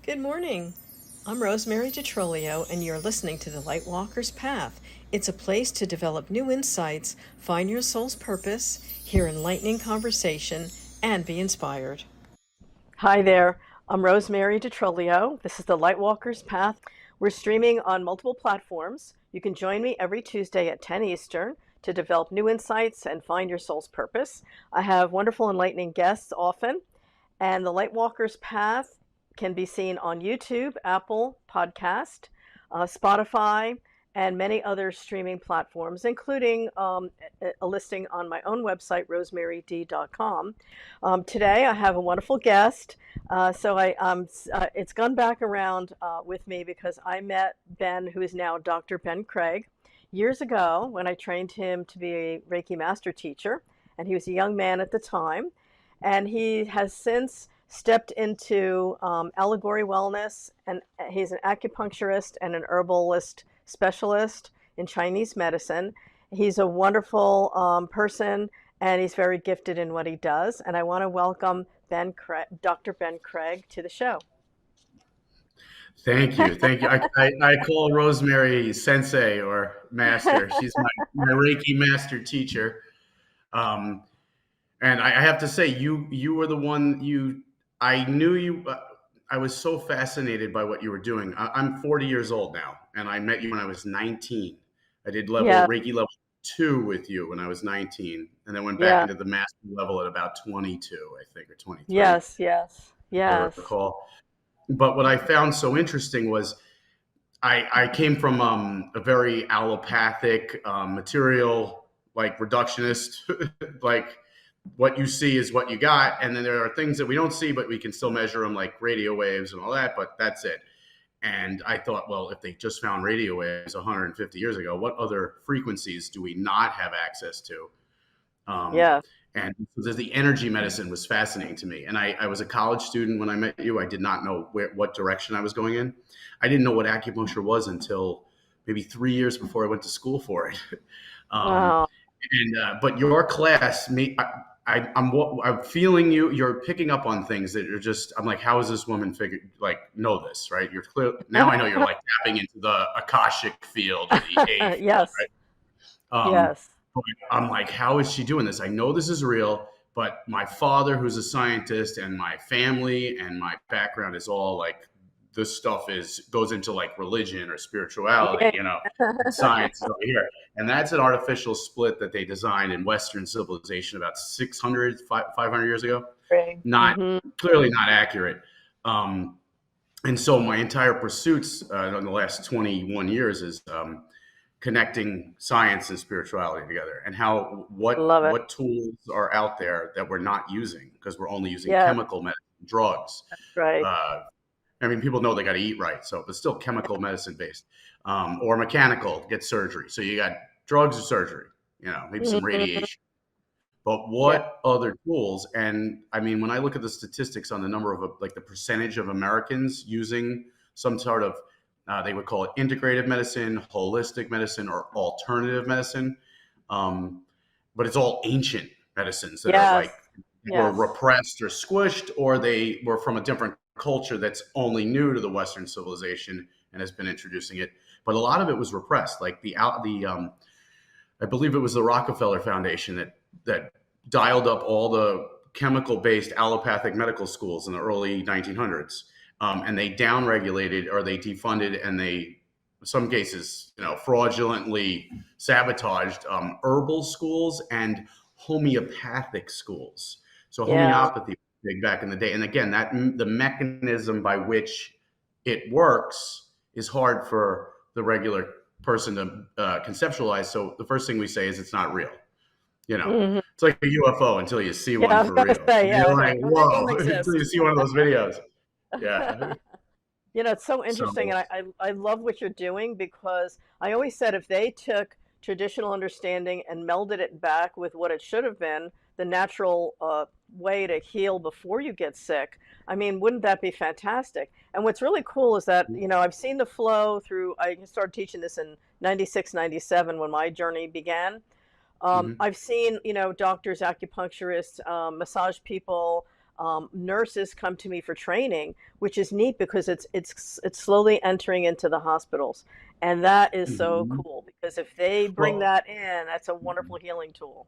Good morning. I'm Rosemary DiTrolio, and you're listening to The Lightwalker's Path. It's a place to develop new insights, find your soul's purpose, hear enlightening conversation, and be inspired. Hi there. I'm Rosemary DiTrolio. This is The Lightwalker's Path. We're streaming on multiple platforms. You can join me every Tuesday at 10 Eastern to develop new insights and find your soul's purpose. I have wonderful, enlightening guests often, and The Lightwalker's Path can be seen on YouTube, Apple Podcast, Spotify, and many other streaming platforms, including a listing on my own website, rosemaryd.com. Today, I have a wonderful guest. It's gone back around with me because I met Ben, who is now Dr. Ben Craig, years ago when I trained him to be a Reiki master teacher, and he was a young man at the time. And he has since stepped into allegory wellness, and he's an acupuncturist and an herbalist specialist in Chinese medicine. He's a wonderful person, and he's very gifted in what he does. And I want to welcome Dr. Ben Craig to the show. Thank you. Thank you. I call Rosemary sensei or master. She's my Reiki master teacher. And I have to say, you were the one. I knew you. I was so fascinated by what you were doing. I'm 40 years old now, and I met you when I was 19. I did Reiki level 2 with you when I was 19, and then went back into the master level at about 22, I think, or 23. Yes. I recall. But what I found so interesting was I came from a very allopathic, material, like reductionist, like what you see is what you got. And then there are things that we don't see, but we can still measure them, like radio waves and all that, but that's it. And I thought, well, if they just found radio waves 150 years ago, what other frequencies do we not have access to? And so the energy medicine was fascinating to me. And I was a college student when I met you. I did not know what direction I was going in. I didn't know what acupuncture was until maybe 3 years before I went to school for it. Wow. But your class, I'm feeling you. You're picking up on things that are just. I'm like, how is this woman know this, right? You're clear now. I know you're like tapping into the akashic field, or the A field, Yes. Right? Yes. I'm like, how is she doing this? I know this is real, but my father, who's a scientist, and my family and my background is all like, this stuff goes into like religion or spirituality, science over here. And that's an artificial split that they designed in Western civilization about 600, 500 years ago. Right. Clearly not accurate. And so my entire pursuits in the last 21 years is connecting science and spirituality together, and what tools are out there that we're not using because we're only using chemical medicine, drugs. That's right. I mean, people know they got to eat right, so it's still chemical medicine based, or mechanical, get surgery. So you got drugs or surgery, maybe some radiation. But what other tools? And I mean, when I look at the statistics on the number of the percentage of Americans using some sort of they would call it integrative medicine, holistic medicine, or alternative medicine. But it's all ancient medicines that were repressed or squished, or they were from a different culture that's only new to the Western civilization and has been introducing it. But a lot of it was repressed. Like I believe it was the Rockefeller Foundation that dialed up all the chemical-based allopathic medical schools in the early 1900s. And they downregulated, or they defunded, and they, in some cases, fraudulently sabotaged herbal schools and homeopathic schools. So homeopathy was big back in the day. And again, the mechanism by which it works is hard for the regular person to conceptualize. So the first thing we say is it's not real. It's like a UFO until you see one for real. You're like, whoa, until you see one of those videos. Yeah. It's so interesting. And I love what you're doing, because I always said if they took traditional understanding and melded it back with what it should have been, the natural way to heal before you get sick, I mean, wouldn't that be fantastic? And what's really cool is that, I've seen the flow through, I started teaching this in 96, 97 when my journey began. I've seen, doctors, acupuncturists, massage people, nurses come to me for training, which is neat because it's slowly entering into the hospitals, and that is so Mhm. cool because if they bring Well, that in, that's a wonderful healing tool.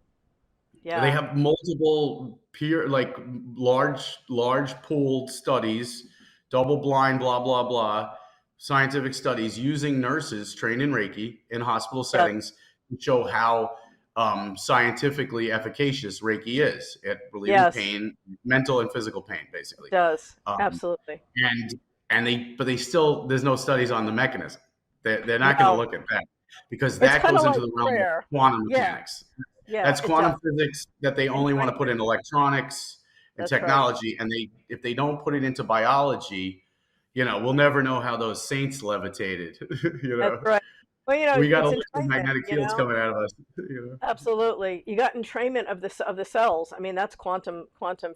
they Yeah. have multiple peer, like large pooled studies, double blind, blah blah blah, scientific studies using nurses trained in Reiki in hospital Yes. settings to show how scientifically efficacious Reiki is at relieving Yes. pain, mental and physical pain, It basically. does. Um, Absolutely. and but they still, there's no studies on the mechanism. They're not going to No. look at that because It's that kind of goes into like the realm of prayer. quantum Yeah. mechanics. Yeah. That's It does. quantum physics that they only want to put Entrainment. in electronics and That's right. technology, and they, if they don't put it into biology, we'll never know how those saints levitated. you That's know, right. Well, we got it's entrainment. electromagnetic fields coming out of us. Absolutely. You got entrainment of the cells. I mean, that's quantum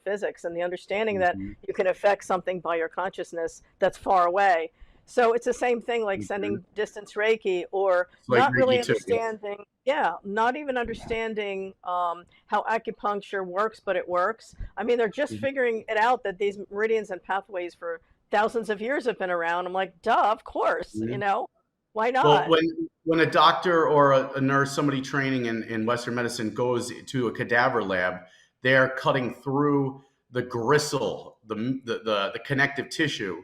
physics and the understanding that Mhm. you can affect something by your consciousness that's far away. So it's the same thing like Mhm. sending distance Reiki or It's like not really Reiki too. Yeah. understanding, yeah, not even understanding how acupuncture works, but it works. I mean, they're just Mhm. figuring it out that these meridians and pathways for thousands of years have been around. I'm like, duh, of course, Yeah. why Well, not? when a doctor or a nurse, somebody training in Western medicine, goes to a cadaver lab, they're cutting through the gristle, the connective tissue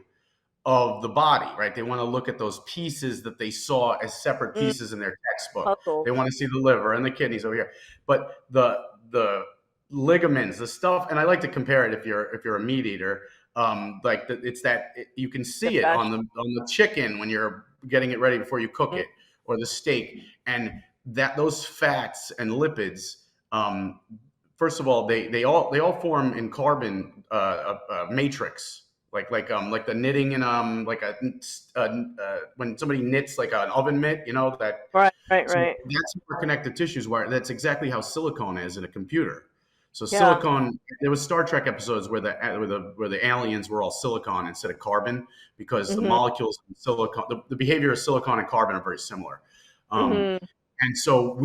of the body, right? They want to look at those pieces that they saw as separate Mm, pieces in their textbook. They puzzles. want to see the liver and the kidneys over here, but the ligaments, the stuff, and I like to compare it, if you're a meat eater, like it's that you can The see it fat. on the chicken when you're getting it ready before you cook Mm, it, or the steak, and that those fats and lipids. First of all, they all form in carbon, a matrix, like the knitting in like when somebody knits like an oven mitt, that. right, right, So right. that's where connective tissues where that's exactly how silicone is in a computer. So Yeah. silicone, there was Star Trek episodes where the aliens were all silicon instead of carbon, because the Mhm. molecules in silicon, the behavior of silicon and carbon are very similar. Um, Mhm. and so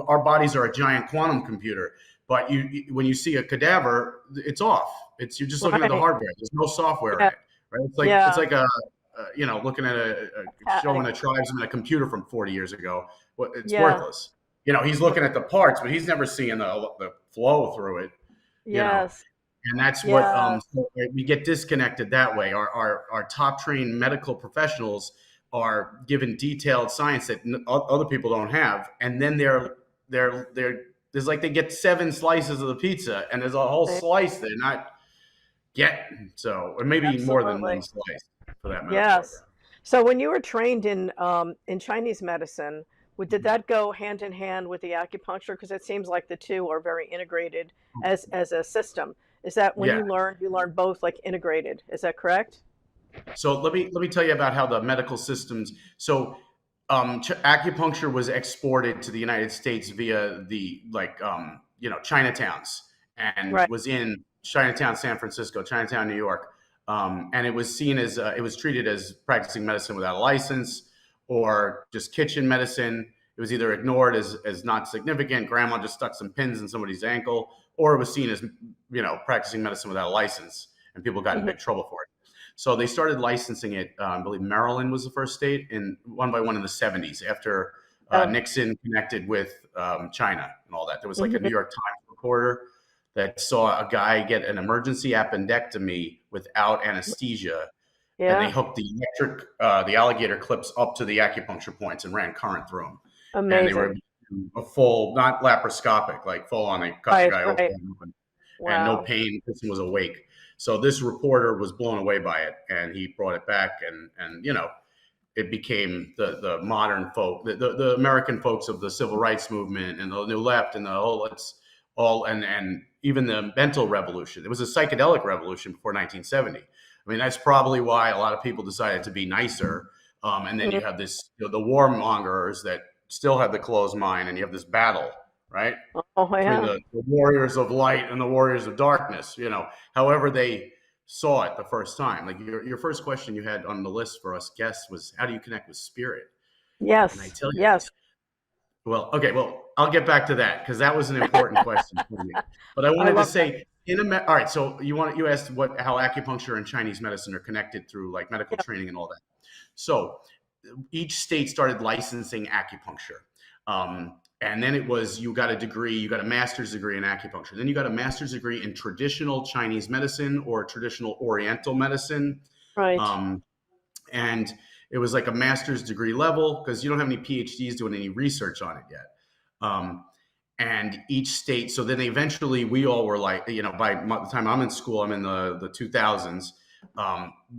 our bodies are a giant quantum computer, but when you see a cadaver, it's off. You're just looking at the Right. hardware. There's no software in Yeah. it, right? It's Yeah. like looking at showing Patting. a tribesman a computer from 40 years ago. It's Yeah. worthless. He's looking at the parts, but he's never seeing the flow through it. You know, Yes. and that's what Yeah. we get disconnected that way. Our top trained medical professionals are given detailed science that other people don't have, and then they're there's like they get 7 slices of the pizza, and there's a whole Right. slice they're not getting. So, or maybe more than one Absolutely. slice for that metaphor. Yes. So when you were trained in Chinese medicine, did that go hand in hand with the acupuncture? Because it seems like the two are very integrated as a system. Is that when Yeah. you learned both like integrated? Is that correct? So let me tell you about how the medical systems. So acupuncture was exported to the United States via the Chinatowns, and Right. was in Chinatown, San Francisco, Chinatown, New York, and it was seen as it was treated as practicing medicine without a license, or just kitchen medicine. It was either ignored as not significant. Grandma just stuck some pins in somebody's ankle, or it was seen as practicing medicine without a license, and people got in Mhm. big trouble for it. So they started licensing it. I believe Maryland was the first state, in one by one in the 70s, after Oh. Nixon connected with China and all that. There was like a New Mhm. York Times reporter that saw a guy get an emergency appendectomy without anesthesia, and they Yeah. hooked the alligator clips up to the acupuncture points and ran current through them, and they were Amazing. able to do a full, not laparoscopic, like full on. They cut the Right. guy Right. open, and no Wow. pain. The person was awake. So this reporter was blown away by it, and he brought it back, and it became the modern folk, the American folks of the civil rights movement and the new left and the whole, it's all, and even the mental revolution. It was a psychedelic revolution before 1970. I mean, that's probably why a lot of people decided to be nicer. And then you Mhm. have this, the warmongers that still have the closed mind, and you have this battle, right, Oh between yeah. the warriors of light and the warriors of darkness. However they saw it the first time. Like your first question you had on the list for us guests was, how do you connect with spirit? And I Yes. tell you, Yes. well, okay, well, I'll get back to that because that was an important question for me. But I I wanted to love that. say, All right. So you asked how acupuncture and Chinese medicine are connected through like medical Yeah. training and all that. So each state started licensing acupuncture. And then it was you got a degree, you got a master's degree in acupuncture. Then you got a master's degree in traditional Chinese medicine or traditional Oriental medicine. Right. Um, and it was like a master's degree level because you don't have any PhDs doing any research on it yet. Um, and each state, so then eventually we all were like, by the time I'm in school, I'm in the 2000s.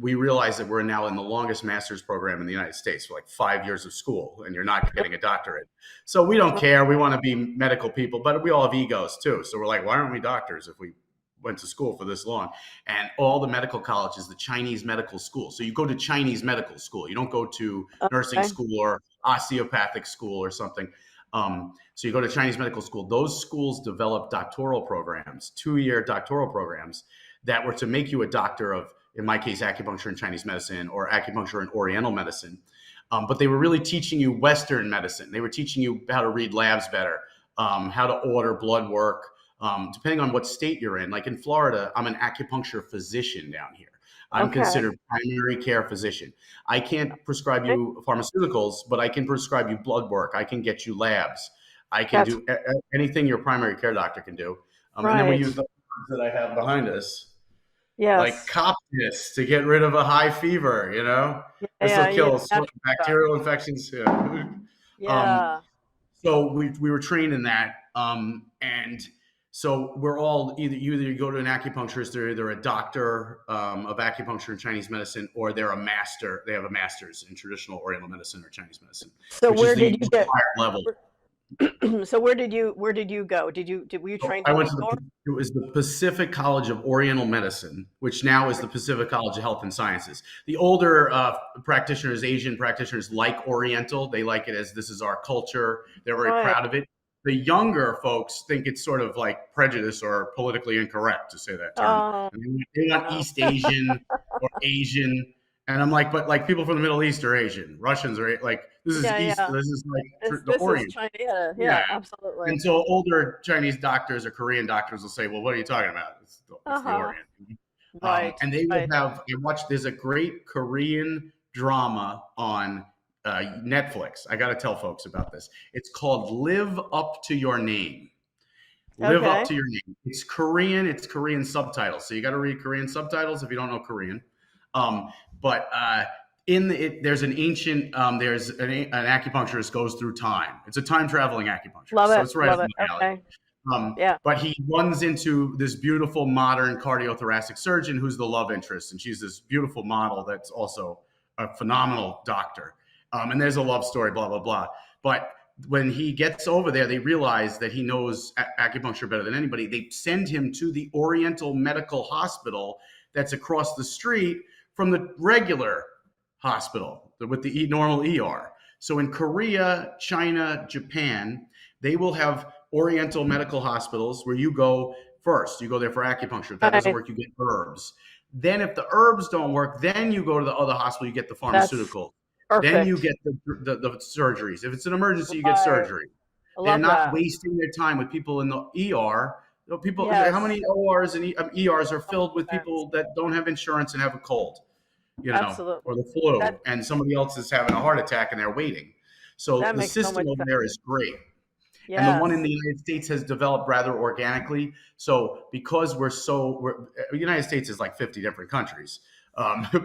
We realized that we're now in the longest master's program in the United States for like 5 years of school, and you're not getting a doctorate. So we don't care. We want to be medical people, but we all have egos too. So we're like, why aren't we doctors if we went to school for this long? And all the medical colleges, the Chinese medical school. So you go to Chinese medical school. You don't go to nursing Okay. school or osteopathic school or something. So you go to Chinese medical school. Those schools develop doctoral programs, 2-year doctoral programs that were to make you a doctor of, in my case, acupuncture and Chinese medicine or acupuncture and Oriental medicine. But they were really teaching you Western medicine. They were teaching you how to read labs better, how to order blood work, depending on what state you're in. Like in Florida, I'm an acupuncture physician down here. I'm Okay. considered primary care physician. I can't prescribe you pharmaceuticals, but I can prescribe you blood work. I can get you labs. I can That's do anything your primary care doctor can do. And then we right. use the words that I have behind us, like Yes. Coptis to get rid of a high fever. This will Yeah. Yeah. kill Natural stuff. bacterial infections too. um, Yeah. so we were trained in that, and so we're all either you go to an acupuncturist, they're either a doctor of acupuncture and Chinese medicine, or they're a master. They have a master's in traditional Oriental medicine or Chinese medicine, So which is where the did you get? required level. So where did you go? Were you So trained I in New went to York? it was the Pacific College of Oriental Medicine, which now is the Pacific College of Health and Sciences. The older practitioners, Asian practitioners, like Oriental. They like it as this is our culture. They're very Right. proud of it. The younger folks think it's sort of like prejudice or politically incorrect to say that term. Oh, And they want wow. East Asian or Asian. And I'm like, but like people from the Middle East are Asian, Russians are like this is Yeah, East. yeah. This is like the This is Orient. China. Yeah, Yeah, yeah, absolutely. and so older Chinese doctors or Korean doctors will say, "Well, what are you talking about? It's the Uh-huh. Orient." Right, And they will right. have. I watched. There's a great Korean drama on Netflix. I got to tell folks about this. It's called "Live Up to Your Name." Live up Okay. to your name. It's Korean. It's Korean subtitles. So you got to read Korean subtitles if you don't know Korean. But there's an ancient there's an acupuncturist goes through time. It's a time traveling acupuncturist, Love so it, it's right up love it. my alley. Okay. Yeah. But he runs into this beautiful modern cardiothoracic surgeon who's the love interest, and she's this beautiful model that's also a phenomenal doctor. And there's a love story, blah blah blah. But when he gets over there, they realize that he knows acupuncture better than anybody. They send him to the Oriental Medical Hospital that's across the street from the regular hospital with the normal ER. So in Korea, China, Japan, they will have Oriental medical hospitals where you go first. You go there for acupuncture. If that doesn't Right. work, you get herbs. Then, if the herbs don't work, then you go to the other hospital. You get the That's pharmaceutical. Then you perfect. get the surgeries. If it's an emergency, you get Right. surgery. I They're love not that. wasting their time with people in the ER. People, how Yes. many ORs and ERs are Oh, filled with that's people that don't have insurance and have a cold, absolutely. or the flu, That and somebody else is having a heart attack and they're waiting. So that the makes so system much over sense. there is great. And the one in Yes. the United States has developed rather organically. So because the United States is like 50 different countries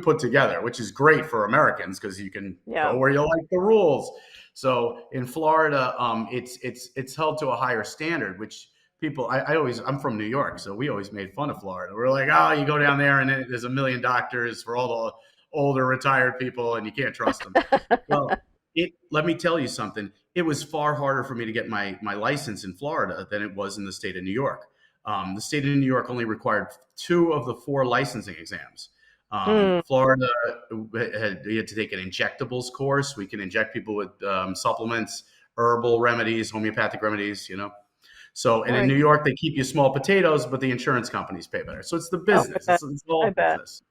put together, which is great for Americans because you can go Yeah. where you like the rules. So in Florida, it's held to a higher standard, which I'm from New York, so we always made fun of Florida. We're like, oh, you go down there and there's a million doctors for all the older retired people, and you can't trust them. Well, let me tell you something. It was far harder for me to get my license in Florida than it was in the state of New York. The state of New York only required 2 of the 4 licensing exams. Mm, Florida you had to take an injectables course. We can inject people with supplements, herbal remedies, homeopathic remedies. So, and in right. New York, they keep you small potatoes, but the insurance companies pay better. So it's the Oh, business. It's I all bet. business.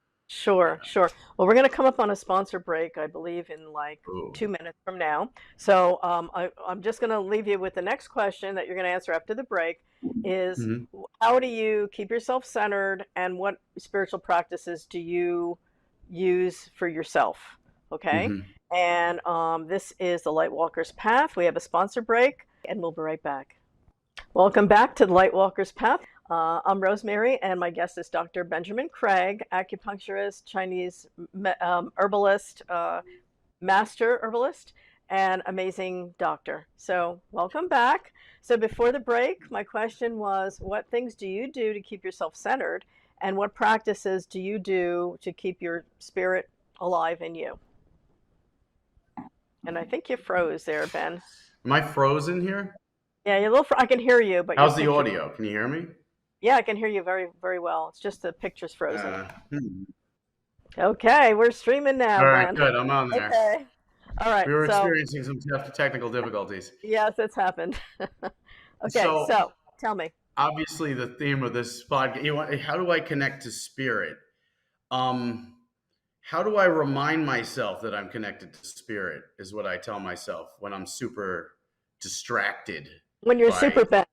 Sure, sure. Well, we're going to come up on a sponsor break, I believe, in like Ooh. 2 minutes from now. So I'm just going to leave you with the next question that you're going to answer after the break is Hmm. how do you keep yourself centered and what spiritual practices do you use for yourself? Okay. Hmm. And this is the Lightwalker's Path. We have a sponsor break and we'll be right back. Welcome back to the Lightwalker's Path. I'm Rosemary, and my guest is Dr. Benjamin Craig, acupuncturist, Chinese herbalist, master herbalist, and amazing doctor. So, welcome back. So, before the break, my question was what things do you do to keep yourself centered, and what practices do you do to keep your spirit alive in you? And I think you froze there, Ben. Am I frozen here? Yeah, you're a little. I can hear you, but your How's the picture. audio? Can you hear me? Yeah, I can hear you very, very well. It's just the picture's frozen. Hmm. Okay, we're streaming now, All right, Ben. good. I'm on there. Okay. All right. We were So, experiencing some technical difficulties. yes, it's happened. Okay, So so tell me. obviously, the theme of this podcast, how do I connect to spirit? Um, how do I remind myself that I'm connected to spirit? Is what I tell myself when I'm super distracted When you're by super Ben,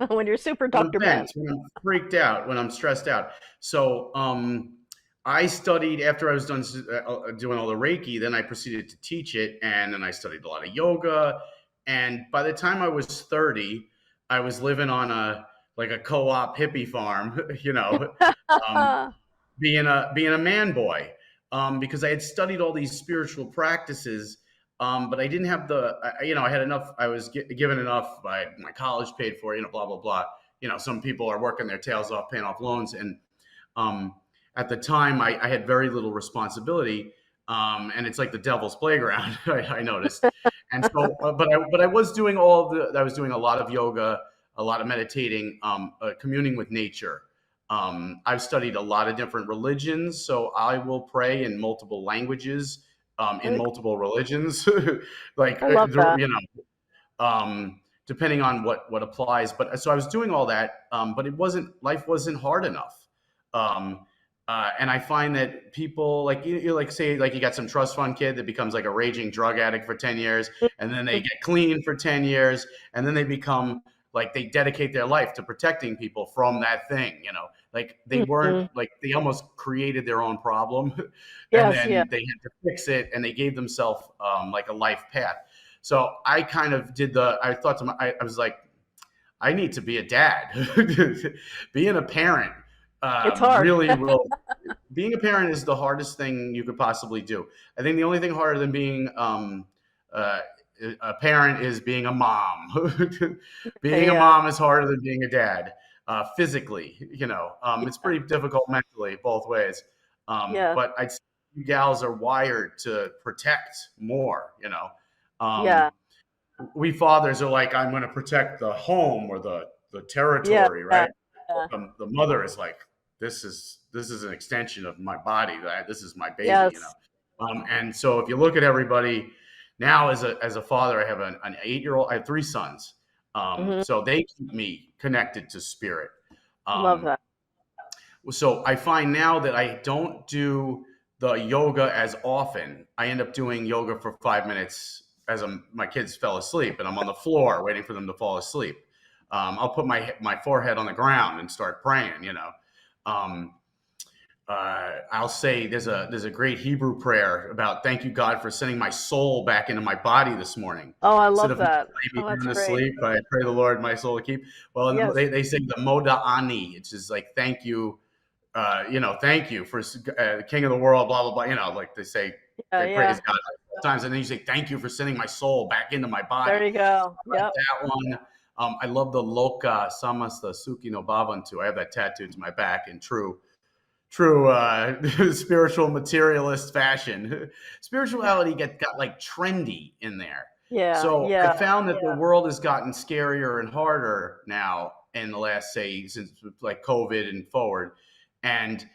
when you're super when I'm Dr. Ben. bent, when I'm freaked out, when I'm stressed out. So I studied after I was done doing all the Reiki. Then I proceeded to teach it, and then I studied a lot of yoga. And by the time I was 30, I was living on a co-op hippie farm, um, being a man boy, because I had studied all these spiritual practices, but I didn't have I had enough. I was given enough by my college paid for, blah blah blah. Some people are working their tails off, paying off loans, and um, at the time, I had very little responsibility, and it's like the devil's playground. I noticed, and so, but I was doing I was doing a lot of yoga, a lot of meditating, communing with nature. I've studied a lot of different religions, so I will pray in multiple languages, in Very cool. multiple religions, like I love that. depending on what applies. But so I was doing all that, but life wasn't hard enough. Um, and I find that people like you like say like you got some trust fund kid that becomes like a raging drug addict for 10 years, and then they get clean for 10 years, and then they become like they dedicate their life to protecting people from that thing, like they weren't Mhm. like they almost created their own problem and Yes, yeah. then they had to fix it, and they gave themselves like a life path. So I kind of I thought I was like, I need to be a dad. Being a parent It's hard. really will. Being a parent is the hardest thing you could possibly do. I think the only thing harder than being uh, a parent is being a mom. Being a Yeah. mom is harder than being a dad, physically. It's Yeah. pretty difficult mentally, both ways. Yeah. But I'd say you gals are wired to protect more. Yeah. Um, we fathers are like, I'm going to protect the home or the Yeah. territory, Yeah. right? Yeah. The mother is like, this is an extension of my body. This is my baby, Yes. And so if you look at everybody now, as a father, I have an 8-year-old. I have 3 sons, Hmm. so they keep me connected to spirit. Love Um, that. so I find now that I don't do the yoga as often. I end up doing yoga for 5 minutes as my kids fell asleep, and I'm on the floor waiting for them to fall asleep. I'll put my forehead on the ground and start praying. Um, I'll say there's a great Hebrew prayer about thank you God for sending my soul back into my body this morning. Oh, I Instead love of that. lay me Oh, that's down to great. sleep, I pray the Lord my soul to keep. Well, Yes. they say the Moda Ani, it's just like thank you, thank you for King of the world, blah blah blah. Like they say, Yeah. they praise Yeah. God times, and then you say thank you for sending my soul back into my body. There you go. I like Yep. that one. I love the Loka Samasta Suki no Bhavantu. I have that tattooed to my back in true spiritual materialist fashion. Spirituality got like trendy in there. Yeah. So I Yeah. found that the world has gotten scarier and harder now in the last, say, since like COVID and forward. And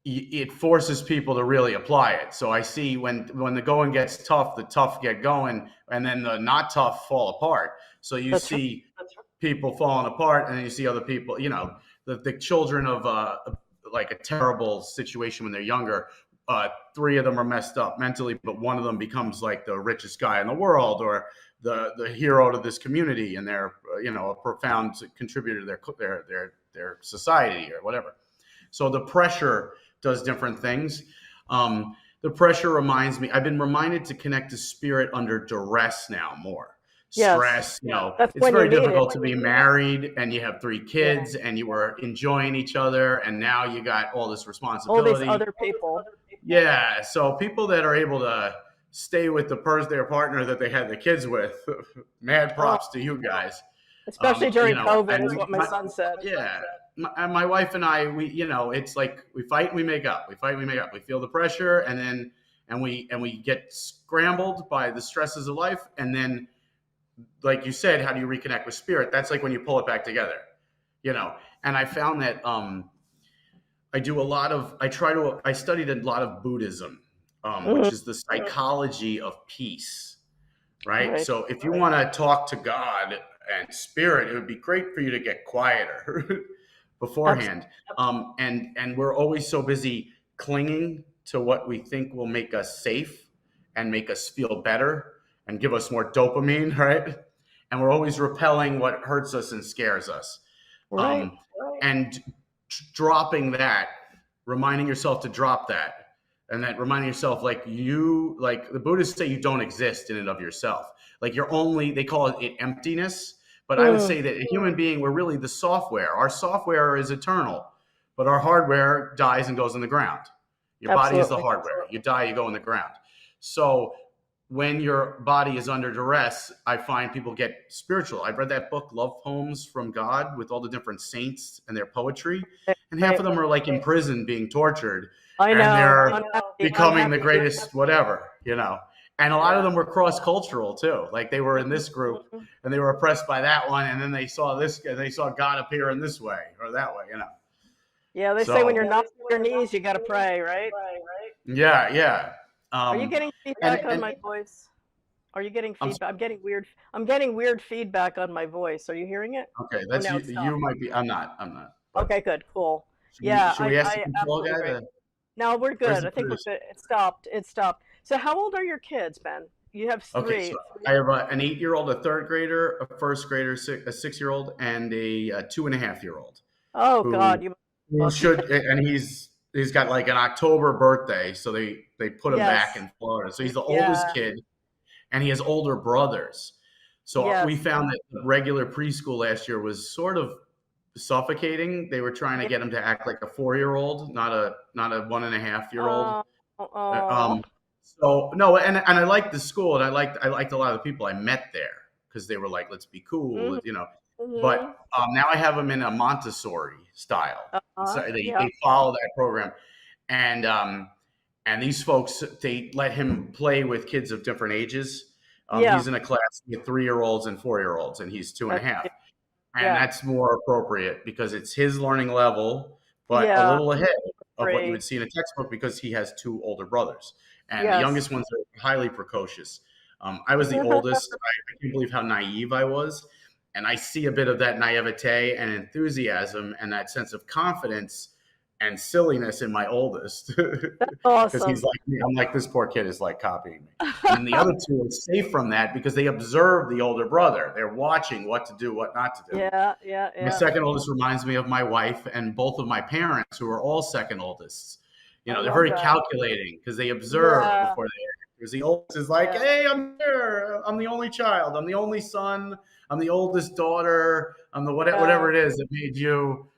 it forces people to really apply it. So I see when the going gets tough, the tough get going, and then the not tough fall apart. So you That's right. see people falling apart, and then you see other people. The children of like a terrible situation when they're younger. Three of them are messed up mentally, but one of them becomes like the richest guy in the world, or the hero to this community, and they're a profound contributor to their society or whatever. So the pressure does different things. The pressure reminds me. I've been reminded to connect to spirit under duress now more. Yes. Stress, That's it's when you very need it. difficult to be married and you have three kids and you were enjoying each other, and now you got all this All these responsibility. other people. Yeah, so people that are able to stay with their partner that they had the kids with, mad Oh, props to you guys. especially during COVID And is what my son said. yeah, my wife and I, it's like we fight and we make up. We fight and we make up. We feel the pressure, and then we get scrambled by the stresses of life, and then, like you said, how do you reconnect with spirit? That's like when you pull it back together, And I found that I studied a lot of Buddhism, Mhm. which is the psychology of peace, right? Right. So if you want to talk to God and spirit, it would be great for you to get quieter Absolutely. beforehand. And we're always so busy clinging to what we think will make us safe and make us feel better and give us more dopamine, right? And we're always repelling what hurts us and scares us. Right. Um, and dropping that, reminding yourself to drop that, and that reminding yourself, like the Buddhists say, you don't exist in and of yourself. Like they call it emptiness. But I would Mm, say that a human being, we're really the software. Our software is eternal, but our hardware dies and goes in the ground. Your body is the absolutely. hardware. You die, you go in the ground. So when your body is under duress, I find people get spiritual. I've read that book, Love Poems from God, with all the different saints and their poetry. And half Right. of them are like in prison being tortured, I and know. they're Unhappy. becoming the Unhappy. greatest whatever. And a lot of them were cross-cultural too. Like they were in this group Mhm. and they were oppressed by that one, and then they saw this, and they saw God appear in this way or that way. Yeah, they say when So you're not on your knees, you got to pray, right? yeah, yeah. Are you Um, getting and feedback on and my voice? Are you getting I'm feedback? I'm getting weird. I'm getting weird feedback on my voice. Are you hearing it? okay. Oh, That's now you. it You stopped. might be. I'm not. I'm not. But Okay, good, cool. should we Yeah, should I, we ask the I control absolutely guy agree. to? No, we're Where's good. the I think we're producer? good. It stopped. It stopped. So, how old are your kids, Ben? You have Okay, so three. I have an 8-year-old, a third grader, a first grader, a 6-year-old, and a 2.5-year-old Oh who God, you who lucky. should, and he's got like an October birthday, so they put him back Yes. in Florida. So he's the oldest Yeah. kid, and he has older brothers. So we Yes. found that the regular preschool last year was sort of suffocating. They were trying to Yeah. get him to act like a 4-year-old, not a 1.5-year-old. Oh. Oh. Um, so no, and I liked the school, and I liked a lot of the people I met there because they were like, let's be cool, Mhm. But Mhm. now I have them in a Montessori style, so Yeah. they follow that program, and these folks, they let him play with kids of different ages. Yeah. He's in a class with 3-year-olds and 4-year-olds, and he's two and a That's half, yeah. and Yeah. that's more appropriate because it's his learning level, but a Yeah. little ahead of what you Great. would see in a textbook because he has two older brothers, and the Yes. youngest ones are highly precocious. I was the oldest. I can't believe how naive I was, and I see a bit of that naivete and enthusiasm and that sense of confidence and silliness in my oldest, because he's Awesome. like me. I'm like, this poor kid is like copying me. And then the other two are safe from that because they observe the older brother. They're watching what to do, what not to do. Yeah. Yeah. My Yeah. second oldest reminds me of my wife and both of my parents, who are all second oldest. I They're love very that. calculating because they observe Yeah. before they act. Because the oldest is like, Yeah. hey, I'm here. I'm the only child. I'm the only son. I'm the oldest daughter. I'm the Yeah. whatever it is that made you,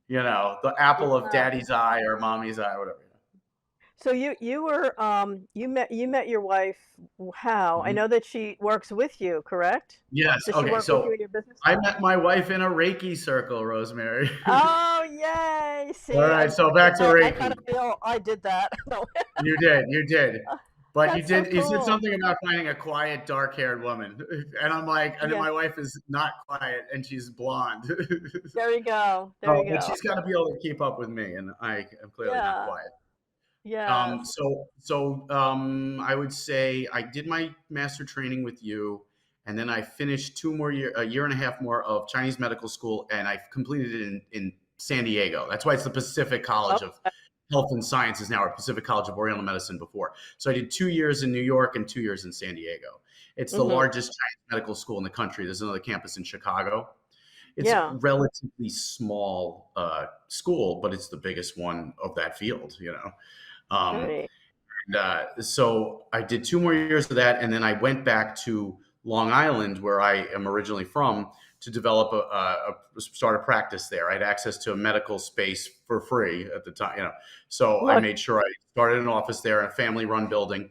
the apple of Yeah. daddy's eye or mommy's eye, whatever. So you were you met your wife how? I Mhm. know that she works with you, correct? Yes. Does she Okay. work with you So in your business? I met my wife in a Reiki circle, Rosemary. Oh, yay. All See, right. So back to I kind Reiki. of feel I did that. No. You did. But you That's so did. You said cool. something about finding a quiet, dark-haired woman, and I'm like, and then Yeah, my wife is not quiet, and she's blonde. there you go. There Oh, you but go. she's got to be able to keep up with me, and I am clearly not Yeah. quiet. Yes. I would say I did my master training with you, and then I finished a year and a half more of Chinese medical school, and I completed it in San Diego. That's why it's the Pacific College of Okay. Health and Sciences now, or Pacific College of Oriental Medicine before. So I did 2 years in New York and 2 years in San Diego. It's the Mm-hmm. largest Chinese medical school in the country. There's another campus in Chicago. It's a Yeah. relatively small school, but it's the biggest one of that field, Um, Right. so I did 2 more years of that, and then I went back to Long Island, where I am originally from, to develop start a practice there. I had access to a medical space for free at the time, So I Look. made sure I started an office there in a family-run building,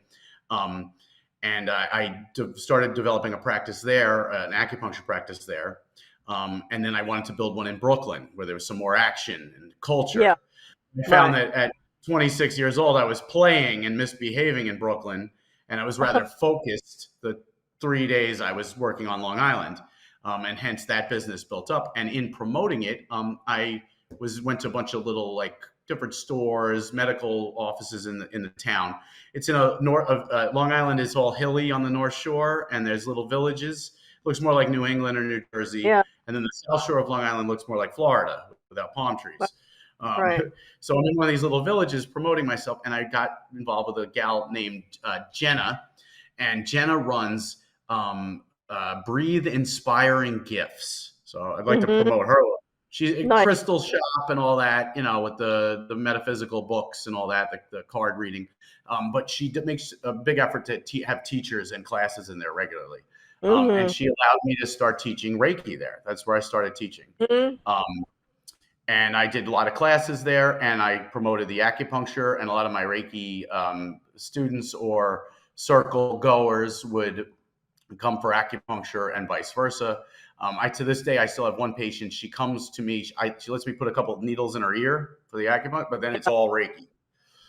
um, and started developing a practice there, an acupuncture practice there. And then I wanted to build one in Brooklyn, where there was some more action and culture. Yeah. I found Right. that at 26 years old, I was playing and misbehaving in Brooklyn, and I was rather focused the 3 days I was working on Long Island, and hence that business built up. And in promoting it, I went to a bunch of little like different stores, medical offices in the town. It's in a north of Long Island is all hilly on the North Shore, and there's little villages. It looks more like New England or New Jersey, Yeah. and then the South Shore of Long Island looks more like Florida without palm trees. Um, Right. so I'm in one of these little villages promoting myself, and I got involved with a gal named Jenna, and Jenna runs Breathe Inspiring Gifts. So I'd like to Mm-hmm. promote her. She's a Nice. crystal shop and all that, with the metaphysical books and all that, the card reading. But she makes a big effort to have teachers and classes in there regularly. And Mm-hmm. she allowed me to start teaching Reiki there. That's where I started teaching. Mm-hmm. Um, and I did a lot of classes there, and I promoted the acupuncture, and a lot of my Reiki students or circle goers would come for acupuncture and vice versa. To this day, I still have one patient. She comes to me. She lets me put a couple of needles in her ear for the acupuncture, but then it's all Reiki.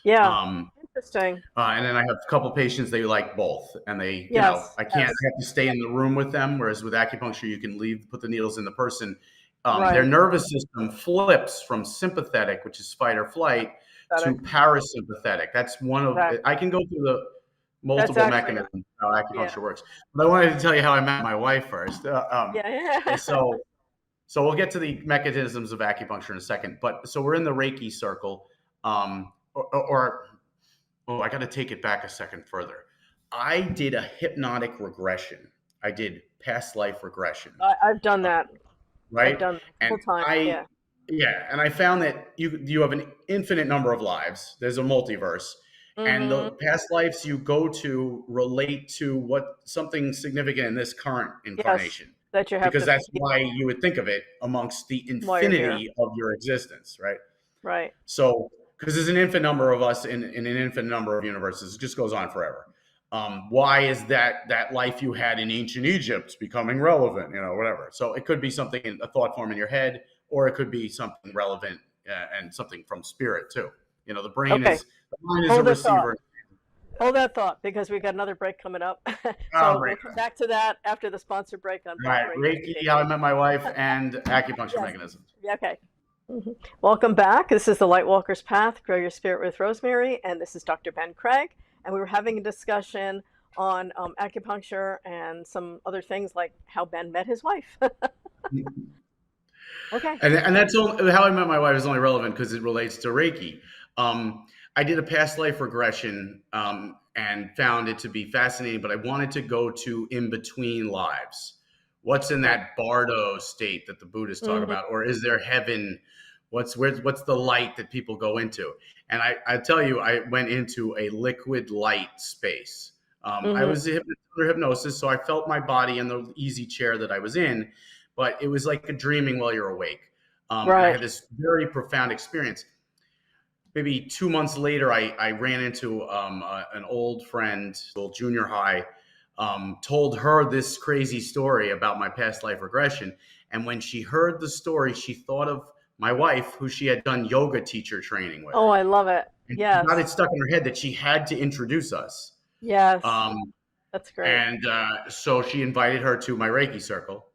Yeah. Um, Interesting. and then I have a couple patients, they like both. And they, Yes. I can't Yes. have to stay in the room with them. Whereas with acupuncture, you can leave, put the needles in the person. Their Right. nervous system flips from sympathetic, which is fight or flight, to Pathetic. parasympathetic. That's one of, That, I can go through the that's multiple actually, mechanisms how yeah. acupuncture works. But I wanted to tell you how I met my wife first. Yeah. So we'll get to the mechanisms of acupuncture in a second. But so we're in the Reiki circle, I got to take it back a second further. I did a hypnotic regression. I did past life regression, I've done that. I've right? done that a And couple times. Yeah. and I found that you have an infinite number of lives. There's a multiverse, and Mm-hmm. the past lives you go to relate to what something significant in this current Yes. incarnation, That you have because to. that's why you would think of it amongst the While you're here. infinity of your existence, right? Right. So, because there's an infinite number of us in an infinite number of universes, it just goes on forever. Why is that life you had in ancient Egypt becoming relevant? Whatever. So it could be something in a thought form in your head, or it could be something relevant and something from spirit too. The Okay. the mind is a Hold that thought. receiver. Hold that thought, because we've got another break coming up. Oh, So we'll right. come back to that after the sponsor break on Right. Reiki, how I met my wife, and acupuncture Yes. mechanisms. Yeah, okay. Mhm. Welcome back. This is the Lightwalker's Path, Grow Your Spirit with Rosemary, and this is Dr. Ben Craig. And we were having a discussion on acupuncture and some other things, like how Ben met his wife. Okay. And that's how I met my wife is only relevant because it relates to Reiki. I did a past life regression and found it to be fascinating, but I wanted to go to in between lives. What's in that bardo state that the Buddhists talk about, or is there heaven? What's the light that people go into? And I tell you, I went into a liquid light space. I was under hypnosis, so I felt my body in the easy chair that I was in, but it was like a dreaming while you're awake. And I had this very profound experience. Maybe 2 months later, I ran into an old friend, old junior high, told her this crazy story about my past life regression. And when she heard the story, she thought of my wife, who she had done yoga teacher training with. Oh, I love it. And Yes. she got it stuck in her head that she had to introduce us. Yes. That's great. And so she invited her to my Reiki circle.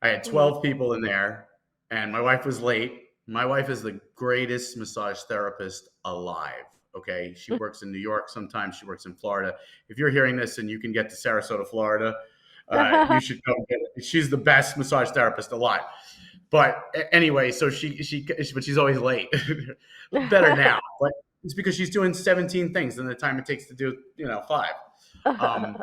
I had 12 people in there, and my wife was late. My wife is the greatest massage therapist alive. Okay. She works in New York. Sometimes she works in Florida. If you're hearing this and you can get to Sarasota, Florida, you should come get it. She's the best massage therapist alive. But anyway, so but she's always late. Better now, but it's because she's doing 17 things in the time it takes to do, 5. Um,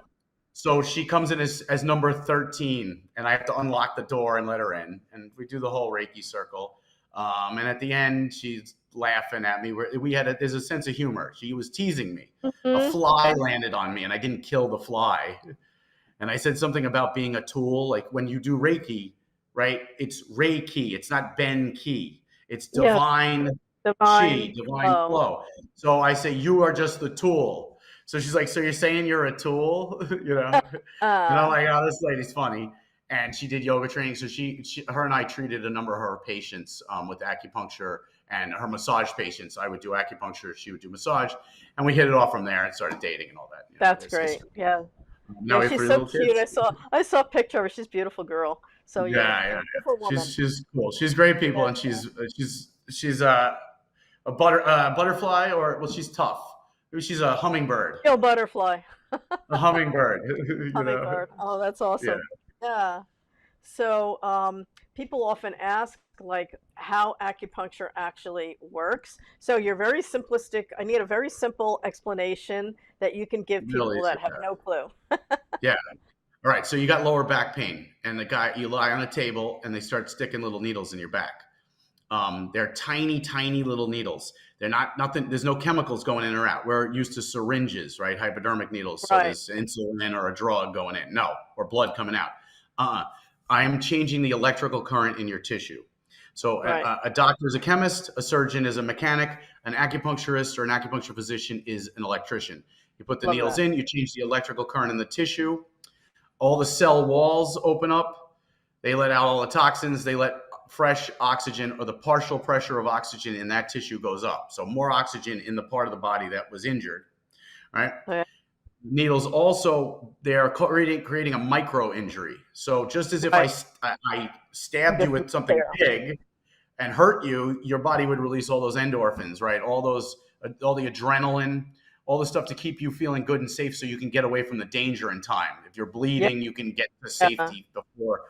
so she comes in as number 13, and I have to unlock the door and let her in. And we do the whole Reiki circle. And at the end, she's laughing at me. There's a sense of humor. She was teasing me. A Mhm. fly landed on me, and I didn't kill the fly. And I said something about being a tool. Like when you do Reiki, right? It's Reiki. It's not Ben Ki. It's Yes, divine chi, divine divine flow. flow. So I say, you are just the tool. So she's like, so you're saying you're a tool? And I'm Uh, like, oh, this lady's funny. And she did yoga training. So her and I treated a number of her patients with acupuncture, and her massage patients. I would do acupuncture, she would do massage, and we hit it off from there and started dating and all that. that's There's great. history. Yeah. Now Yeah, we have she's 3 so little cute. kids. I saw a picture of her. She's a beautiful girl. So yeah, Yeah, yeah, yeah. beautiful woman. She's cool. She's great people, Yeah. and she's a butterfly, or well, she's tough. Maybe she's a hummingbird. Real butterfly. A hummingbird. Hummingbird. Oh, that's Yeah. awesome. Yeah. So, people often ask, like, how acupuncture actually works. So, you're very simplistic. I need a very simple explanation that you can give Really people is that like have that. no clue. Yeah. All right. So you got lower back pain, and you lie on a table, and they start sticking little needles in your back. They're tiny, tiny little needles. They're not nothing. There's no chemicals going in or out. We're used to syringes, right? Hypodermic needles. So Right, there's insulin or a drug going in. No, or blood coming out. Uh, I am changing the electrical current in your tissue. So right, a doctor is a chemist, a surgeon is a mechanic, an acupuncturist or an acupuncture physician is an electrician. You put the love needles that. in, you change the electrical current in the tissue. All the cell walls open up. They let out all the toxins. They let fresh oxygen, or the partial pressure of oxygen in that tissue goes up. So more oxygen in the part of the body that was injured, right? Okay. Needles also, they're creating a micro injury. So just as if Right. I stabbed you Good with something there. big and hurt you, your body would release all those endorphins, right? All the adrenaline, all the stuff to keep you feeling good and safe, so you can get away from the danger in time. If you're Yeah. bleeding, you can get to Yeah. safety before.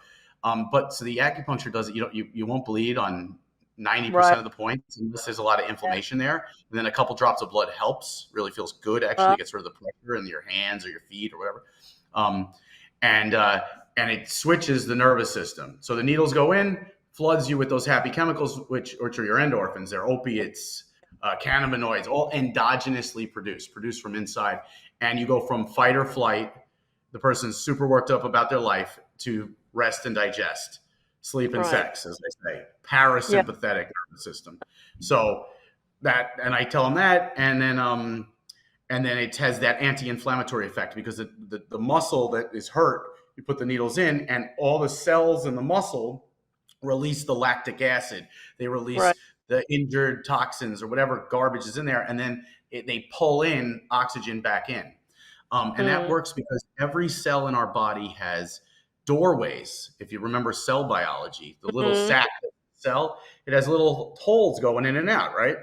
But so the acupuncture does it. You won't bleed on Right. 90% of the points unless there's a lot of Yeah. inflammation there. And then a couple drops of blood helps. Really feels good. Actually, gets rid of the pressure in your hands or your feet or whatever. Um, and uh, and it switches the nervous system. So the needles go in, floods you with those happy chemicals, which are your endorphins. They're opiates, cannabinoids, all endogenously produced from inside. And you go from fight or flight, the person's super worked up about their life, to rest and digest, sleep and Right. sex, as they say, Yeah. parasympathetic nervous system. So and I tell them that, and then it has that anti-inflammatory effect, because the muscle that is hurt, you put the needles in, and all the cells in the muscle release the lactic acid. They release Right. the injured toxins or whatever garbage is in there, and then they pull in oxygen back in. And that Mm. works because every cell in our body has doorways. If you remember cell biology, the little Mhm. sac cell, it has little holes going in and out, right?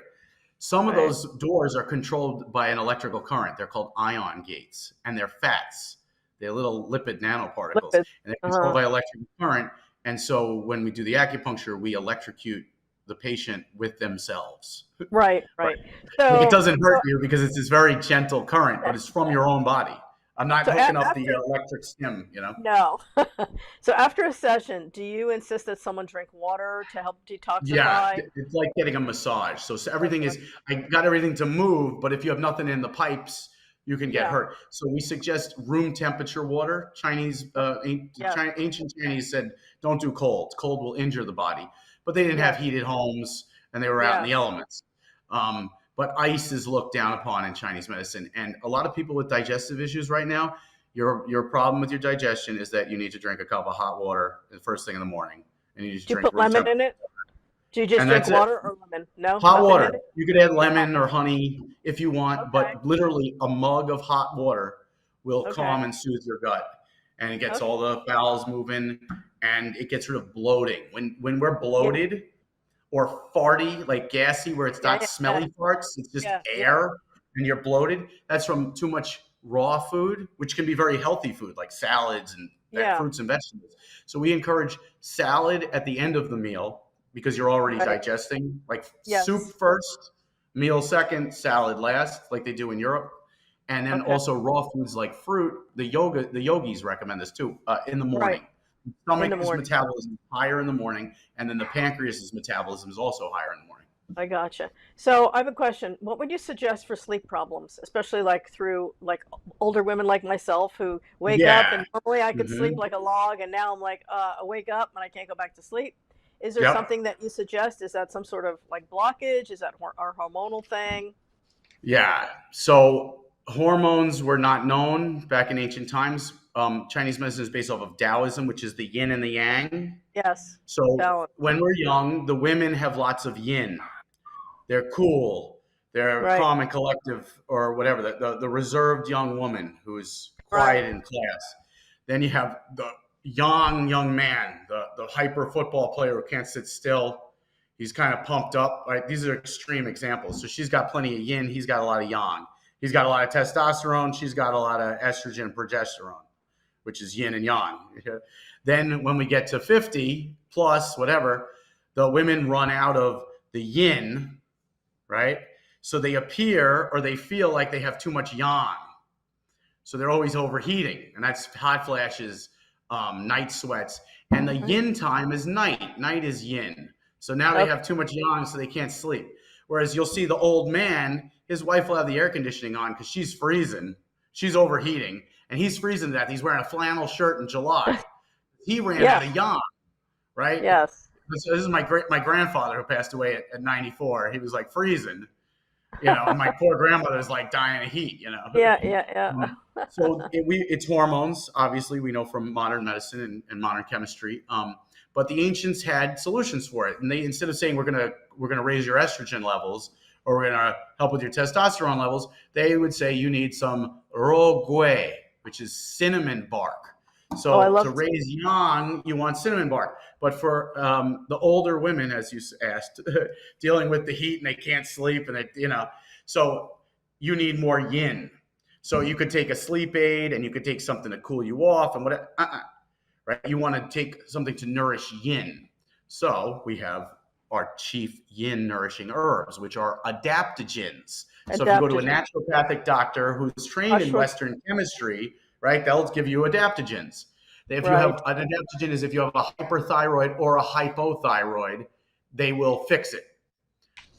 Some of Right. those doors are controlled by an electrical current. They're called ion gates, and they're fats. They're little lipid nanoparticles, Lipids. and they're controlled Uh-huh. by electrical current. And so when we do the acupuncture, we electrocute the patient with themselves. Right, Right. right. Like, it So doesn't hurt you because it's this very gentle current, but it's from your own body. I'm not so hooking up the after electric stim. no. So after a session, do you insist that someone drink water to help Yeah, detoxify? it's like getting a massage. So everything Okay. is, I got everything to move, but if you have nothing in the pipes, you can get Yeah. hurt. So we suggest room temperature water. Yes. Ancient Chinese said, don't do cold. Cold will injure the body. But they didn't have Yes. heated homes, and they were out in the Yes. elements. But ice is looked down upon in Chinese medicine. And a lot of people with digestive issues right now, your problem with your digestion is that you need to drink a cup of hot water the first thing in the morning, and you need to Do you drink put room lemon temperature. in it? Do you just And drink that's it. water or lemon? No, Hot nothing water. in it? You could add Hot lemon or water. honey if you want, Okay. but literally a mug of hot water will Okay. calm and soothe your gut, and it gets Okay. all the bowels moving, and it gets rid of bloating. When we're Yeah. bloated or farty, like gassy, where it's Yeah. not Yeah. Yeah. smelly farts, it's just Yeah. Yeah. air, and you're bloated, that's from too much raw food, which can be very healthy food, like salads and Yeah. fruits and vegetables. So we encourage salad at the end of the meal because you're already Right. digesting, like soup Yes. first, meal second, salad last, like they do in Europe. And then Okay. also raw foods like fruit. The yogis recommend this too, in the Right. morning. The In the stomach's morning. metabolism is higher in the morning, and then the pancreas's metabolism is also higher in the morning. I gotcha. So I have a question. What would you suggest for sleep problems, especially like through like older women like myself who wake up Yeah. and normally I could sleep Hmm. like a log and now I'm like, I wake up and I can't go back to sleep. Is there Yep. something that you suggest? Is that some sort of like blockage? Is that our hormonal thing? Yeah. So hormones were not known back in ancient times. Chinese medicine is based off of Taoism, which is the yin and the yang. Yes. So Balance. when we're young, the women have lots of yin. They're cool. They're Right. calm and collective, or whatever. The reserved young woman who's Right. quiet in class. Then you have the young man, the hyper football player who can't sit still. He's kind of pumped up. Right? These are extreme examples. So she's got plenty of yin. He's got a lot of yang. He's got a lot of testosterone. She's got a lot of estrogen and progesterone, which is yin and yang. Then when we get to 50 plus, whatever, the women run out of the yin, right? So they appear or they feel like they have too much yang. So they're always overheating, and that's hot flashes, night sweats. And the Right. yin time is night. Night is yin. So now they Okay. have too much yang, so they can't sleep. Whereas you'll see the old man, his wife will have the air conditioning on because she's freezing. She's overheating, and he's freezing to death. He's wearing a flannel shirt in July. He ran out Yes. of yang, right? Yes. This is my grandfather who passed away at 94. He was like freezing, and my poor grandmother's like dying of heat. Yeah. Yeah. So it's hormones, obviously, we know from modern medicine and modern chemistry. But the ancients had solutions for it, and they, instead of saying we're gonna raise your estrogen levels or we're gonna help with your testosterone levels, they would say you need some ro gui, which is cinnamon bark. Oh, I So to love. raise yang, you want cinnamon bark. But for the older women, as you asked, dealing with the heat and they can't sleep, and so you need more yin. So you could take a sleep aid, and you could take something to cool you off, and whatever. Right? You want to take something to nourish yin. So we have our chief yin nourishing herbs, which are adaptogens. So if you go to a Adaptogen. naturopathic doctor who's trained in Ashwagandha. Western chemistry, right, they'll give you adaptogens. If you Right. have an adaptogen, is if you have a hyperthyroid or a hypothyroid, they will fix it,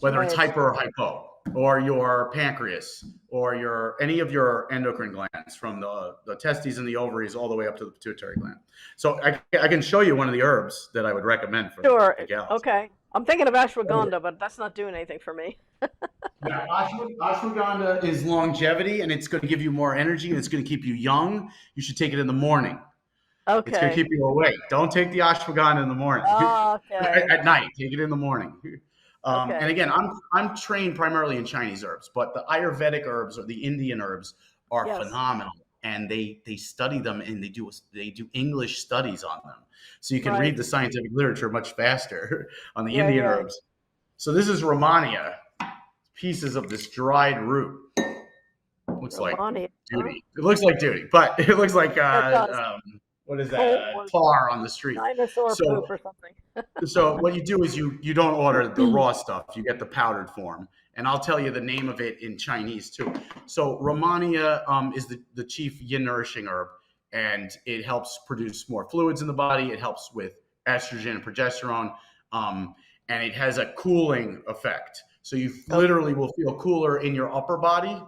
whether it's Right. hyper or hypo, or your pancreas, or any of your endocrine glands, from the testes and the ovaries all the way up to the pituitary gland. So I can show you one of the herbs that I would recommend for Sure. the gals. Okay. I'm thinking of ashwagandha, but that's not doing anything for me. Yeah, ashwagandha is longevity, and it's going to give you more energy, and it's going to keep you young. You should take it in the morning. It's going to Okay. keep you awake. Don't take the ashwagandha in the morning. Okay. At night, take it in the morning. And Okay. again, I'm trained primarily in Chinese herbs, but the Ayurvedic herbs or the Indian herbs are Yes. phenomenal, and they study them, and they do English studies on them, so you can read Right. the scientific literature much faster on the Yeah. Indian Yeah. herbs. So this is Romania, pieces of this dried root. Looks like Romani. Huh? duty. It looks like duty, but it looks like It does. what is that? Coal or Tar on the street. dinosaur So poop or something. so what you do is you don't order the raw stuff, you get the powdered form, and I'll tell you the name of it in Chinese too. So Romania is the chief yin nourishing herb, and it helps produce more fluids in the body. It helps with estrogen and progesterone, and it has a cooling effect. So you Okay. literally will feel cooler in your upper body,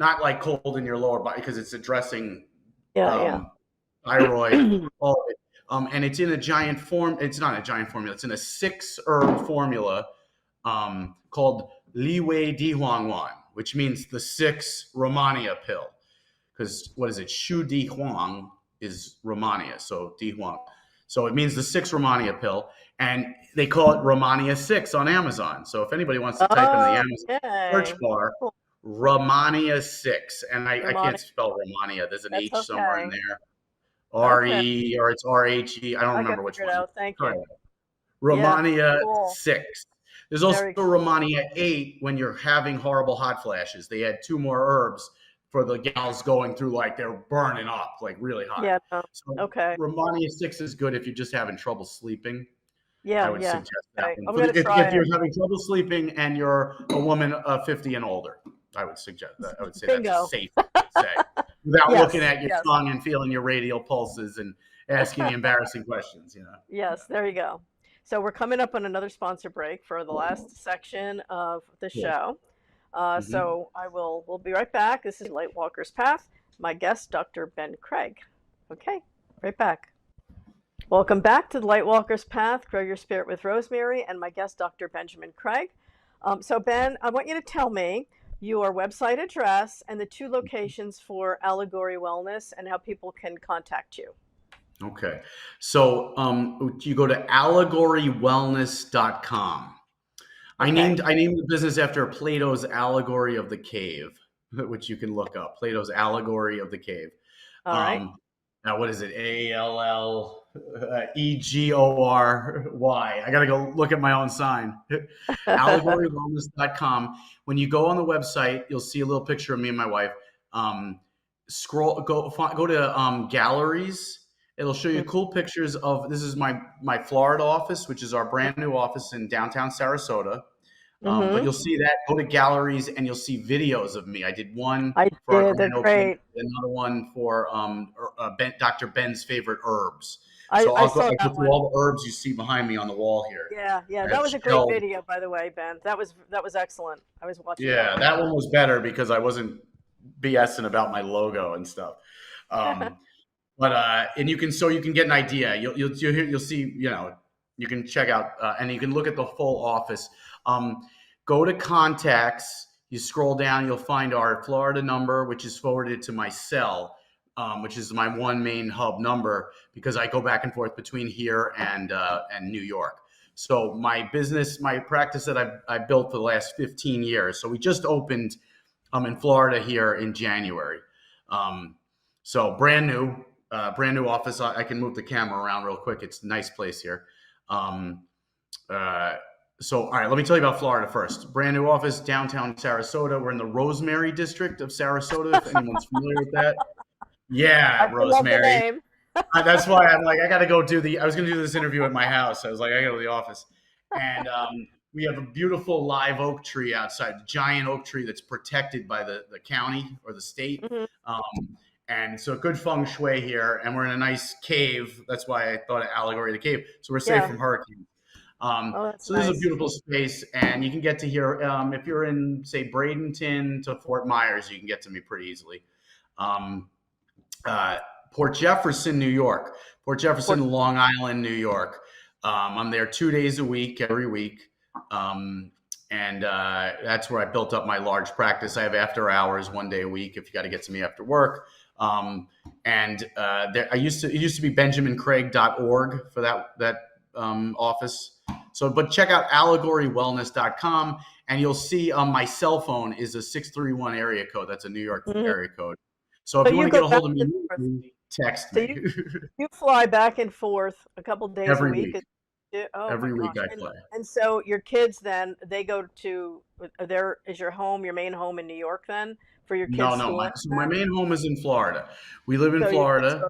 not like cold in your lower body, because it's addressing Yeah. um, thyroid, Yeah. all of it. And it's in a giant form. It's not a giant formula. It's in a 6 herb formula called Li Wei Di Huang Wan, which means the 6 Romania pill. Because what is it? Shu Di Huang is Romania. So Di Huang. So it means the 6 Romania pill. And they call it Romania 6 on Amazon. So if anybody wants to type into the Amazon search Okay. bar, Cool. Romania 6. And I Romani. can't spell Romania. There's an That's H somewhere in okay. there. Okay. RE, or it's RHE. I don't I got remember to which figure it one. out. Thank Sorry. you. Yeah. Romania Cool. 6. There's also Very cool. Romania 8 when you're having horrible hot flashes. They had 2 more herbs for the gals going through like they're burning up like really hot. Yeah. No. So Okay. Romania 6 is good if you're just having trouble sleeping. I Yeah. would Yeah. suggest that Okay. one. I'm gonna try If you're it. having trouble sleeping and you're a woman 50 and older, I would suggest that. I would say that's a Bingo. safe thing to say without looking Yes. at your Yes. tongue and feeling your radial pulses and asking embarrassing questions. Yeah. Yes. There you go. So we're coming up on another sponsor break for the last section of the Cool. show. Mm-hmm. So we'll be right back. This is Lightwalker's Path. My guest, Dr. Ben Craig. Okay, right back. Welcome back to the Lightwalker's Path. Grow your spirit with Rosemary, and my guest, Dr. Benjamin Craig. So Ben, I want you to tell me your website address and the 2 locations for Allegory Wellness and how people can contact you. Okay. So you go to allegorywellness.com. I Okay. named the business after Plato's allegory of the cave, which you can look up. Plato's allegory of the cave. All right. Now, what is it? ALLEGORY. I got to go look at my own sign. Allegorywellness.com. When you go on the website, you'll see a little picture of me and my wife. Go to galleries. It'll show you cool pictures of, this is my Florida office, which is our brand new office in downtown Sarasota. But you'll see that. Go to galleries and you'll see videos of me. I did one I for our did. They're grand opening, great. another one for Dr. Ben's favorite herbs. I So I saw go that through one. all the herbs you see behind me on the wall here. Yeah, I that have was a great shelves. video, by the way, Ben. That was excellent. I was watching. Yeah, that one was better because I wasn't BSing about my logo and stuff. But and you can get an idea. You'll see, you can check out and you can look at the full office. Go to contacts. You scroll down, you'll find our Florida number, which is forwarded to my cell, which is my one main hub number because I go back and forth between here and New York. So my practice that I built for the last 15 years. So we just opened in Florida here in January. So brand new office. I can move the camera around real quick. It's a nice place here. So, all right, let me tell you about Florida first. Brand new office, downtown Sarasota. We're in the Rosemary district of Sarasota, if anyone's familiar with that. Yeah, Rosemary. Love the name. That's why I'm like, I got to go I was going to do this interview at my house. I was like, I got to go to the office. And we have a beautiful live oak tree outside, a giant oak tree that's protected by the county or the state. And so good feng shui here. And we're in a nice cave. That's why I thought of allegory of the cave. So we're safe from hurricanes. So this is a beautiful space, and you can get to here. If you're in, say, Bradenton to Fort Myers, you can get to me pretty easily. Port Jefferson, New York. Port Jefferson, Long Island, New York. I'm there 2 days a week, every week. And that's where I built up my large practice. I have after hours 1 day a week if you got to get to me after work. It used to be benjamincraig.org for that office. So, but check out allegorywellness.com and you'll see my cell phone is a 631 area code. That's a New York area code. So if you want to get a hold of me, text me. You fly back and forth a couple days every a week. Every week I fly. And so your kids then, they go to, is your main home in New York then? For your kids? No. My main home is in Florida. We live in Florida.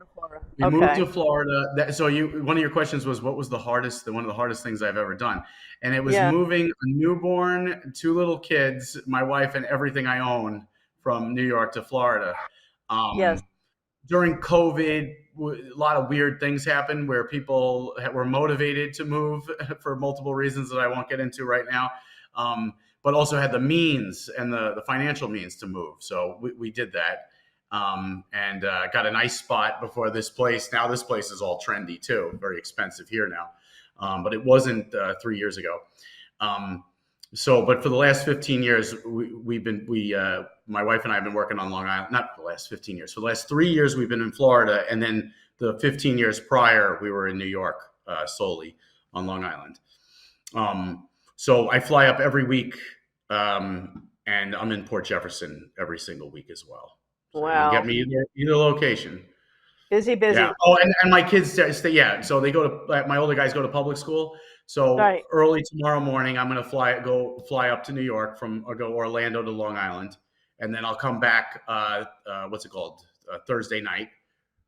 We moved to Florida. One of your questions was, what was one of the hardest things I've ever done? And it was moving a newborn, 2 little kids, my wife, and everything I own from New York to Florida. During COVID, a lot of weird things happened where people were motivated to move for multiple reasons that I won't get into right now. But also had the means and the financial means to move. So we did that and got a nice spot before this place. Now this place is all trendy too, very expensive here now. But it wasn't 3 years ago. But for the last 15 years, my wife and I have been working on Long Island, not the last 15 years. For the last 3 years, we've been in Florida. And then the 15 years prior, we were in New York solely on Long Island. So I fly up every week, and I'm in Port Jefferson every single week as well. So wow! You get me either location. Busy. Yeah. Oh, and my kids stay. Yeah. So they my older guys go to public school. So early tomorrow morning, I'm going to fly up to New York or go Orlando to Long Island, and then I'll come back. What's it called? Thursday night,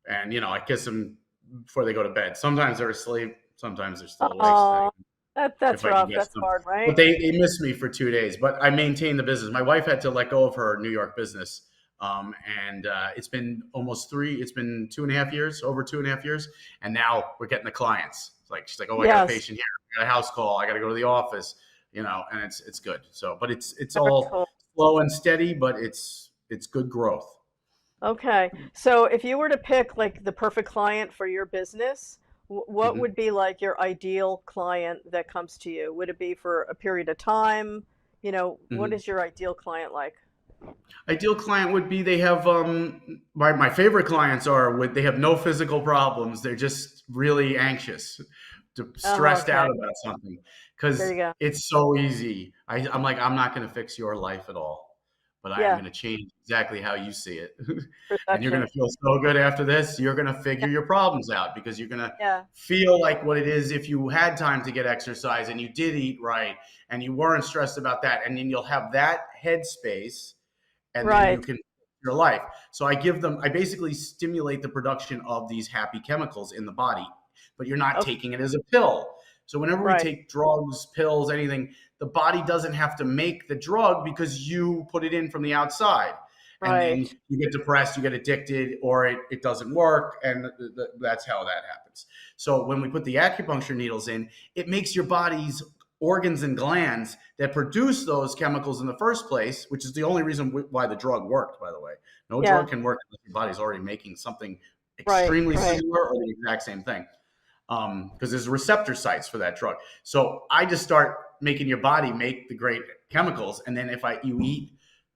and I kiss them before they go to bed. Sometimes they're asleep. Sometimes they're still awake. Oh, If that's I can rough. get That's them. hard, But right? they miss me for 2 days. But I maintain the business. My wife had to let go of her New York business, and it's been almost three. It's been 2.5 years, over 2.5 years, and now we're getting the clients. It's like she's like, oh, I got a Yes. patient here. I got a house call. I got to go to the office. And it's good. So, but it's Very all cool. slow and steady, but it's good growth. Okay. So if you were to pick like the perfect client for your business, what Mhm. would be like your ideal client that comes to you? Would it be for a period of time? What Mhm. is your ideal client like? Ideal client would be they have my favorite clients are with they have no physical problems. They're just really anxious, Oh, stressed out okay. about something There because you go. it's so easy. I'm like, I'm not going to fix your life at all, but I am Yeah. going to change exactly how you see it. And you're going Perception. to feel so good after this. You're going to Yeah. figure your problems out because you're going to Yeah. feel like what it is if you had time to get exercise and you did eat right and you weren't stressed about that. And then you'll have that headspace and then you Right. can your life. So I basically stimulate the production of these happy chemicals in the body, but you're not Okay. taking it as a pill. So whenever we Right. take drugs, pills, anything, the body doesn't have to make the drug because you put it in from the outside. And then Right. you get depressed, you get addicted, or it doesn't work. And that's how that happens. So when we put the acupuncture needles in, it makes your body's organs and glands that produce those chemicals in the first place, which is the only reason why the drug worked, by the way. No Yeah. drug can work unless your body's already making something Right. extremely Right. similar or the exact same thing. Because there's receptor sites for that drug. So I just start making your body make the great chemicals, and then if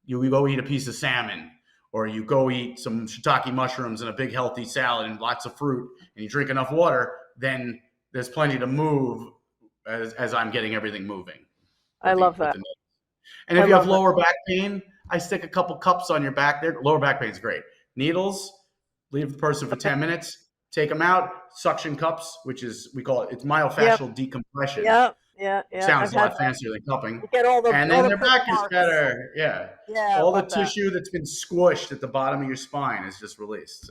you go eat a piece of salmon, or you go eat some shiitake mushrooms and a big healthy salad and lots of fruit, and you drink enough water, then there's plenty to move as I'm getting everything moving I love with that. the. And I if you have love that. lower back pain, I stick a couple cups on your back there. Lower back pain is great. Needles, leave the person for Okay. 10 minutes, take them out, suction cups, which is, we call it's Yep. myofascial decompression. Yep. Yeah. Yeah. Sounds I've a had lot that. fancier than cupping. You get all the And all then the their pretty back is marks. better. Yeah. Yeah. All the Love that. tissue that's been squished at the bottom of your spine is just released.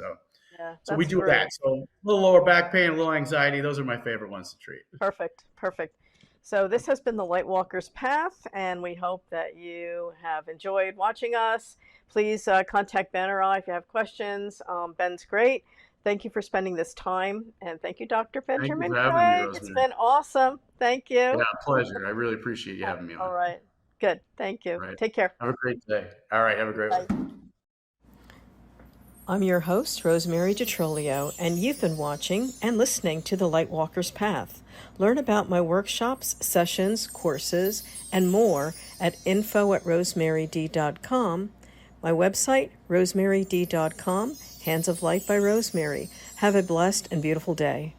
Yeah. So we That's do that. great. So a little lower back pain, a little anxiety. Those are my favorite ones to treat. Perfect. Perfect. So this has been the Lightwalker's Path, and we hope that you have enjoyed watching us. Please contact Ben or I if you have questions. Ben's great. Thank you for spending this time, and thank you, Dr. Thank you Benjamin for having me, Gray. It's Rosemary. been awesome. Thank Yeah, you. pleasure. I really appreciate you having me All on. right. Good. Thank you. All right. Take care. Have a great day. All right. Have a great one. Bye. I'm your host, Rosemary DiTrolio, and you've been watching and listening to The Lightwalker's Path. Learn about my workshops, sessions, courses, and more at info@rosemaryd.com. My website, rosemaryd.com, Hands of Light by Rosemary. Have a blessed and beautiful day.